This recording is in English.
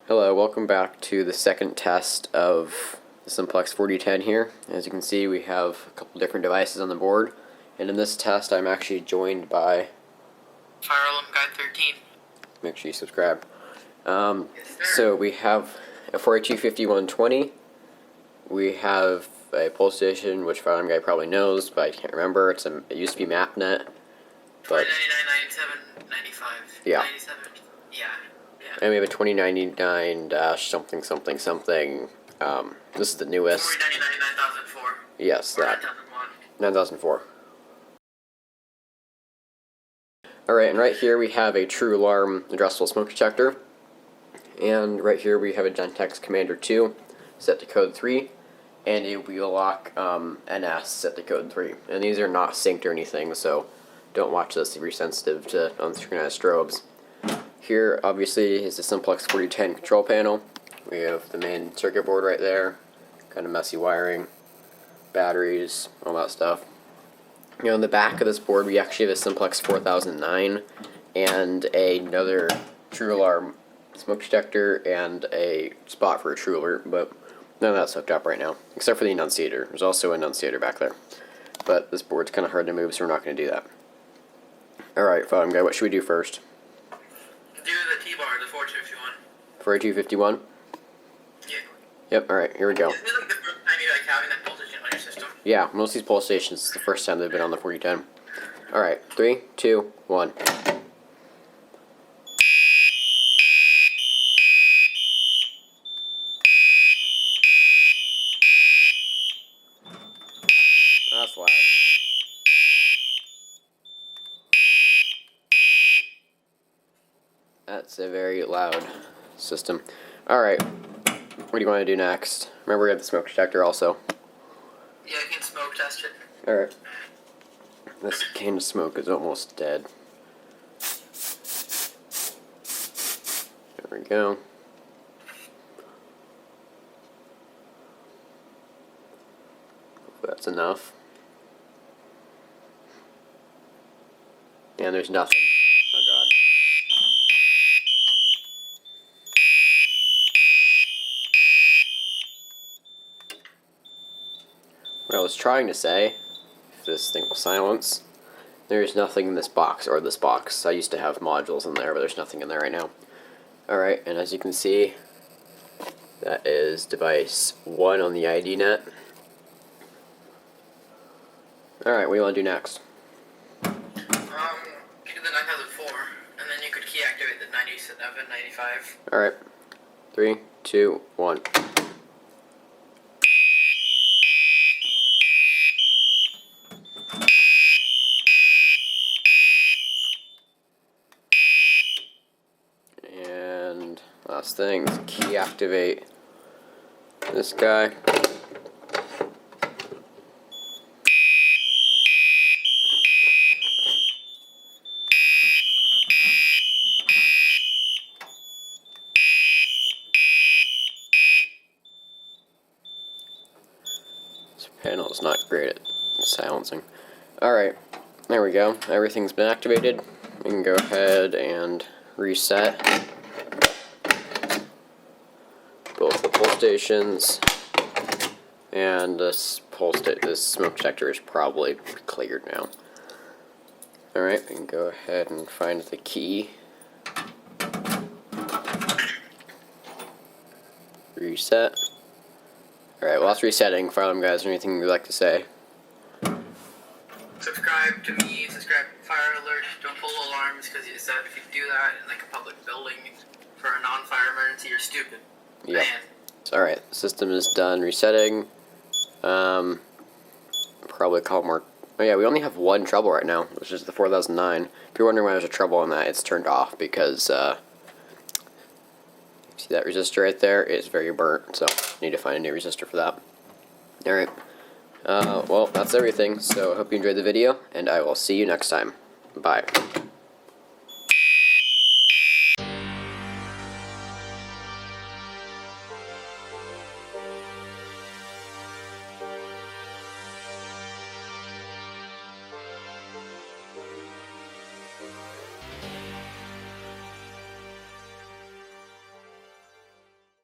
Hello, welcome back to the second test of the Simplex 4010 here. As you can see, we have a couple different devices on the board, and in this test I'm actually joined by FireAlarmGuy13. Make sure you subscribe. So we have a 4825120, we have a pole station, which FireAlarmGuy probably knows, but I can't remember. It used to be MapNet. But 2099, 97, 95. Yeah. 97. Yeah. And we have a 2099 something something something. This is the newest. 4099, 9004. Yes, Or that. 9001. 9004. Alright, and right here we have a True Alarm addressable smoke detector. And right here we have a Gentex Commander 2 set to code 3. And a Wheel Lock NS set to code 3. And these are not synced or anything, so don't watch this if you're sensitive to unsynchronized strobes. Here, obviously, is the Simplex 4010 control panel. We have the main circuit board right there. Kind of messy wiring, batteries, all that stuff. You know, on the back of this board, we actually have a Simplex 4009 and another True Alarm smoke detector and a spot for a True Alert, but none of that's hooked up right now, except for the annunciator. There's also an annunciator back there. But this board's kind of hard to move, so we're not going to do that. Alright, FireAlarmGuy, what should we do first? Do the T-bar, the 4251. 4251? Yeah. Yep, alright, here we go. Isn't it like the first time you like having that pole station on your system? Yeah, most of these pole stations, it's the first time they've been on the 4010. Alright, 3, 2, 1. That's loud. That's a very loud system. Alright, what do you want to do next? Remember we have the smoke detector also. Yeah, you can smoke test it. Alright. This cane of smoke is almost dead. There we go. Hopefully that's enough. And there's nothing. Oh god. What I was trying to say, if this thing will silence, there's nothing in this box, or this box. I used to have modules in there, but there's nothing in there right now. Alright, and as you can see, that is device 1 on the ID net. Alright, what do you want to do next? You do the 9004, and then you could key activate the 97, 95. Alright, 3, 2, 1. And last thing, key activate this guy. This panel is not great at silencing. Alright, there we go. Everything's been activated. We can go ahead and reset both the pole stations, and this smoke detector is probably cleared now. Alright, we can go ahead and find the key. Reset. Alright, well that's resetting. FireAlarmGuy, is there anything you'd like to say? Subscribe to me, subscribe to Fire Alert, don't pull alarms, because you said if you do that in like a public building for a non-fire emergency, you're stupid. Yep. Alright, the system is done resetting. Probably a couple more. Oh yeah, we only have one trouble right now, which is the 4009. If you're wondering why there's a trouble on that, it's turned off because, see that resistor right there? It's very burnt, so you need to find a new resistor for that. Alright. Well, that's everything, so I hope you enjoyed the video, and I will see you next time. Bye.